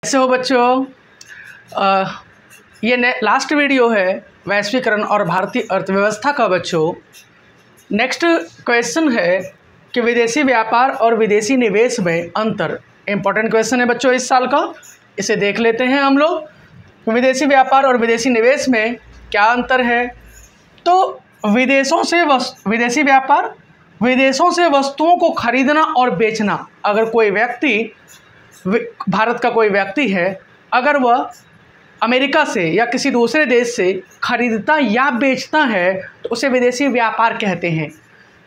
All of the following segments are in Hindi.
कैसे हो बच्चों। ये लास्ट वीडियो है वैश्वीकरण और भारतीय अर्थव्यवस्था का। बच्चों नेक्स्ट क्वेश्चन है कि विदेशी व्यापार और विदेशी निवेश में अंतर। इम्पोर्टेंट क्वेश्चन है बच्चों इस साल का, इसे देख लेते हैं हम लोग। विदेशी व्यापार और विदेशी निवेश में क्या अंतर है। तो विदेशी व्यापार विदेशों से वस्तुओं को खरीदना और बेचना। अगर कोई व्यक्ति, भारत का कोई व्यक्ति है, अगर वह अमेरिका से या किसी दूसरे देश से खरीदता या बेचता है तो उसे विदेशी व्यापार कहते हैं।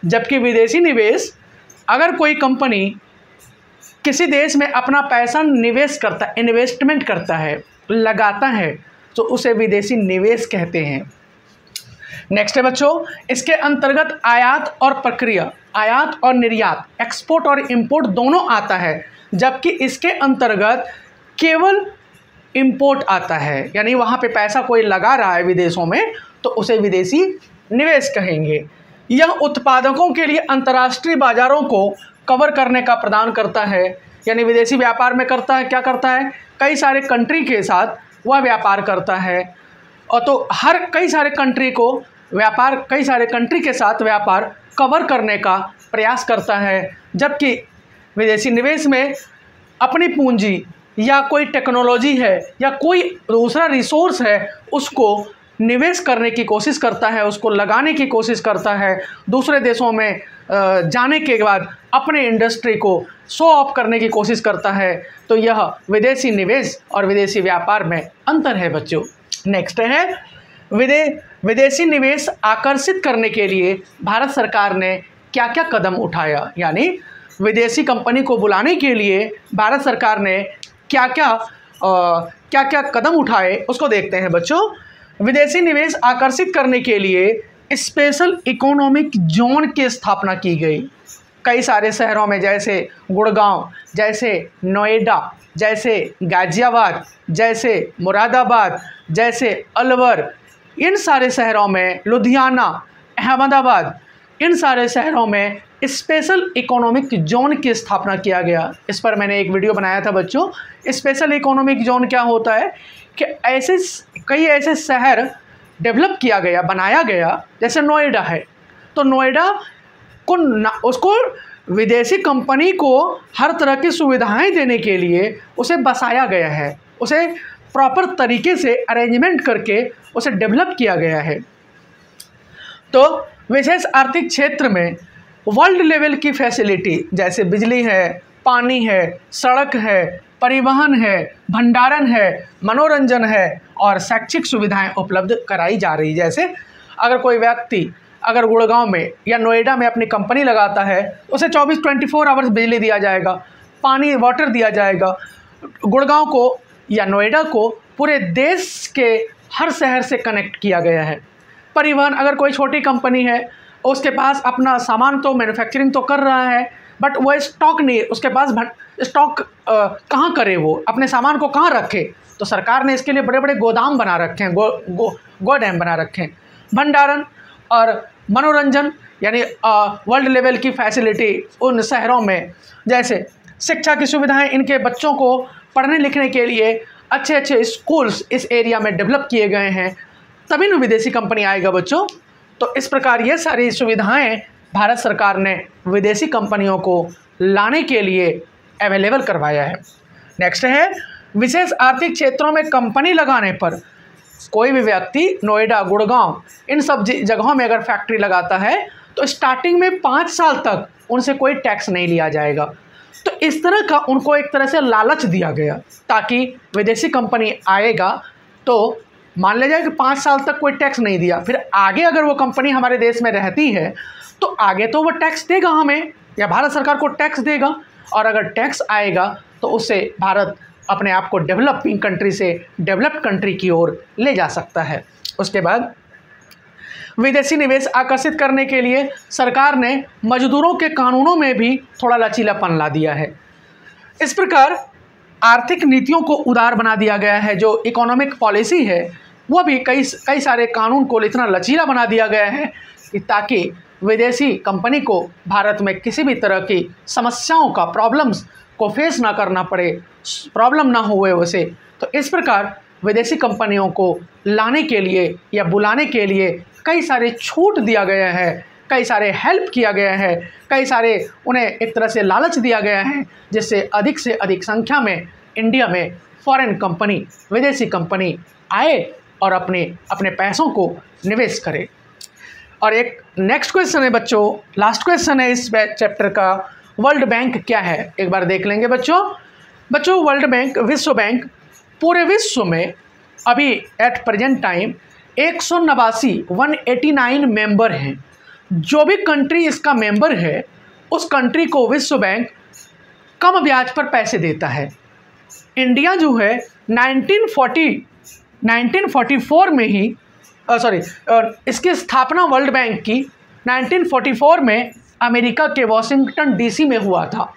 जबकि विदेशी निवेश, अगर कोई कंपनी किसी देश में अपना पैसा निवेश करता है, इन्वेस्टमेंट करता है, लगाता है, तो उसे विदेशी निवेश कहते हैं। नेक्स्ट है बच्चों, इसके अंतर्गत आयात और प्रक्रिया, आयात और निर्यात, एक्सपोर्ट और इंपोर्ट दोनों आता है। जबकि इसके अंतर्गत केवल इंपोर्ट आता है, यानी वहाँ पे पैसा कोई लगा रहा है विदेशों में तो उसे विदेशी निवेश कहेंगे। यह उत्पादकों के लिए अंतर्राष्ट्रीय बाजारों को कवर करने का प्रदान करता है। यानी विदेशी व्यापार में करता है, क्या करता है, कई सारे कंट्री के साथ वह व्यापार करता है, और तो कई सारे कंट्री के साथ व्यापार कवर करने का प्रयास करता है। जबकि विदेशी निवेश में अपनी पूंजी या कोई टेक्नोलॉजी है या कोई दूसरा रिसोर्स है उसको निवेश करने की कोशिश करता है, उसको लगाने की कोशिश करता है। दूसरे देशों में जाने के बाद अपने इंडस्ट्री को शो ऑफ करने की कोशिश करता है। तो यह विदेशी निवेश और विदेशी व्यापार में अंतर है बच्चों। नेक्स्ट है विदेशी निवेश आकर्षित करने के लिए भारत सरकार ने क्या क्या कदम उठाया। यानी विदेशी कंपनी को बुलाने के लिए भारत सरकार ने क्या क्या कदम उठाए उसको देखते हैं बच्चों। विदेशी निवेश आकर्षित करने के लिए स्पेशल इकोनॉमिक जोन की स्थापना की गई। कई सारे शहरों में, जैसे गुड़गांव, जैसे नोएडा, जैसे गाजियाबाद, जैसे मुरादाबाद, जैसे अलवर, इन सारे शहरों में, लुधियाना, अहमदाबाद, इन सारे शहरों में स्पेशल इकोनॉमिक जोन की स्थापना किया गया। इस पर मैंने एक वीडियो बनाया था बच्चों। स्पेशल इकोनॉमिक जोन क्या होता है कि कई ऐसे शहर डेवलप किया गया, बनाया गया, जैसे नोएडा है, तो नोएडा को उसको विदेशी कंपनी को हर तरह की सुविधाएं देने के लिए उसे बसाया गया है, उसे प्रॉपर तरीके से अरेंजमेंट करके उसे डेवलप किया गया है। तो विशेष आर्थिक क्षेत्र में वर्ल्ड लेवल की फैसिलिटी, जैसे बिजली है, पानी है, सड़क है, परिवहन है, भंडारण है, मनोरंजन है और शैक्षिक सुविधाएं उपलब्ध कराई जा रही। जैसे अगर कोई व्यक्ति अगर गुड़गांव में या नोएडा में अपनी कंपनी लगाता है, उसे 24 आवर्स बिजली दिया जाएगा, पानी, वाटर दिया जाएगा। गुड़गांव को या नोएडा को पूरे देश के हर शहर से कनेक्ट किया गया है। परिवहन, अगर कोई छोटी कंपनी है, उसके पास अपना सामान तो मैन्युफैक्चरिंग तो कर रहा है, बट वो स्टॉक नहीं, उसके पास स्टॉक कहाँ करे, वो अपने सामान को कहाँ रखे, तो सरकार ने इसके लिए बड़े बड़े गोदाम बना रखे हैं, गोडैम बना रखे हैं। भंडारण और मनोरंजन, यानी वर्ल्ड लेवल की फैसिलिटी उन शहरों में, जैसे शिक्षा की सुविधाएं, इनके बच्चों को पढ़ने लिखने के लिए अच्छे अच्छे स्कूल्स इस एरिया में डेवलप किए गए हैं, तभी न विदेशी कंपनी आएगा बच्चों। तो इस प्रकार ये सारी सुविधाएं भारत सरकार ने विदेशी कंपनियों को लाने के लिए अवेलेबल करवाया है। नेक्स्ट है विशेष आर्थिक क्षेत्रों में कंपनी लगाने पर कोई भी व्यक्ति नोएडा, गुड़गांव, इन सब जगहों में अगर फैक्ट्री लगाता है तो स्टार्टिंग में 5 साल तक उनसे कोई टैक्स नहीं लिया जाएगा। तो इस तरह का उनको एक तरह से लालच दिया गया, ताकि विदेशी कंपनी आएगा तो मान लिया जाए कि 5 साल तक कोई टैक्स नहीं दिया, फिर आगे अगर वो कंपनी हमारे देश में रहती है तो आगे तो वो टैक्स देगा हमें, या भारत सरकार को टैक्स देगा, और अगर टैक्स आएगा तो उससे भारत अपने आप को डेवलपिंग कंट्री से डेवलप्ड कंट्री की ओर ले जा सकता है। उसके बाद विदेशी निवेश आकर्षित करने के लिए सरकार ने मजदूरों के कानूनों में भी थोड़ा लचीलापन ला दिया है। इस प्रकार आर्थिक नीतियों को उदार बना दिया गया है। जो इकोनॉमिक पॉलिसी है वो भी कई सारे कानून को इतना लचीला बना दिया गया है कि ताकि विदेशी कंपनी को भारत में किसी भी तरह की समस्याओं का, प्रॉब्लम्स को फेस ना करना पड़े, प्रॉब्लम ना हुए उसे। तो इस प्रकार विदेशी कंपनियों को लाने के लिए या बुलाने के लिए कई सारे छूट दिया गया है, कई सारे हेल्प किया गया है, कई सारे उन्हें एक तरह से लालच दिया गया है, जिससे अधिक से अधिक संख्या में इंडिया में फॉरेन कंपनी, विदेशी कंपनी आए और अपने पैसों को निवेश करे। और एक नेक्स्ट क्वेश्चन है बच्चों, लास्ट क्वेश्चन है इस चैप्टर का, वर्ल्ड बैंक क्या है, एक बार देख लेंगे बच्चों। वर्ल्ड बैंक, विश्व बैंक, पूरे विश्व में अभी एट प्रेजेंट टाइम 189 मेंबर हैं। जो भी कंट्री इसका मेंबर है उस कंट्री को विश्व बैंक कम ब्याज पर पैसे देता है। इंडिया जो है 1944 में ही इसकी स्थापना वर्ल्ड बैंक की 1944 में अमेरिका के वॉशिंगटन डीसी में हुआ था।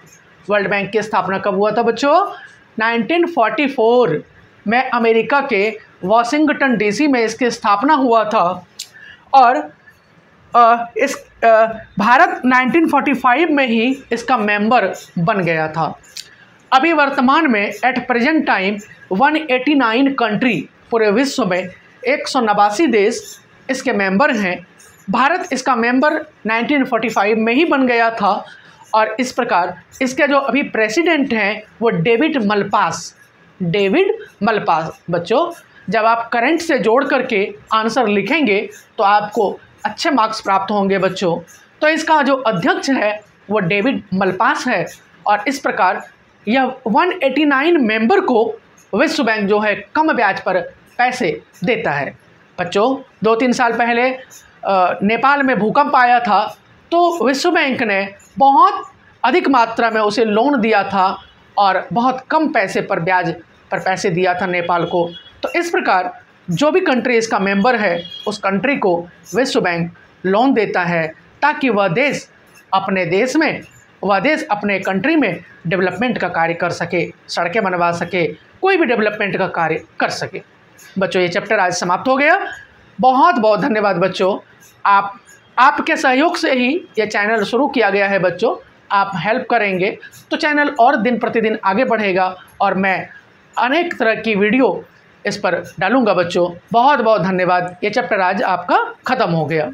वर्ल्ड बैंक की स्थापना कब हुआ था बच्चों? 1944 में अमेरिका के वॉशिंगटन डीसी में इसकी स्थापना हुआ था। और भारत 1945 में ही इसका मेंबर बन गया था। अभी वर्तमान में एट प्रेजेंट टाइम 189 कंट्री, पूरे विश्व में 189 देश इसके मेंबर हैं। भारत इसका मेंबर 1945 में ही बन गया था। और इस प्रकार इसके जो अभी प्रेसिडेंट हैं वो डेविड मलपास बच्चों, जब आप करंट से जोड़ करके आंसर लिखेंगे तो आपको अच्छे मार्क्स प्राप्त होंगे बच्चों। तो इसका जो अध्यक्ष है वो डेविड मलपास है। और इस प्रकार यह 189 मेंबर को विश्व बैंक जो है कम ब्याज पर पैसे देता है। बच्चों 2-3 साल पहले नेपाल में भूकंप आया था तो विश्व बैंक ने बहुत अधिक मात्रा में उसे लोन दिया था और बहुत कम पैसे पर ब्याज पर पैसे दिया था नेपाल को। तो इस प्रकार जो भी कंट्री इसका मेंबर है उस कंट्री को विश्व बैंक लोन देता है ताकि वह देश अपने कंट्री में डेवलपमेंट का कार्य कर सके, सड़कें बनवा सके, कोई भी डेवलपमेंट का कार्य कर सके। बच्चों ये चैप्टर आज समाप्त हो गया। बहुत बहुत धन्यवाद बच्चों। आपके सहयोग से ही ये चैनल शुरू किया गया है बच्चों। आप हेल्प करेंगे तो चैनल और दिन प्रतिदिन आगे बढ़ेगा और मैं अनेक तरह की वीडियो इस पर डालूंगा बच्चों। बहुत बहुत धन्यवाद। ये चैप्टर आज आपका ख़त्म हो गया।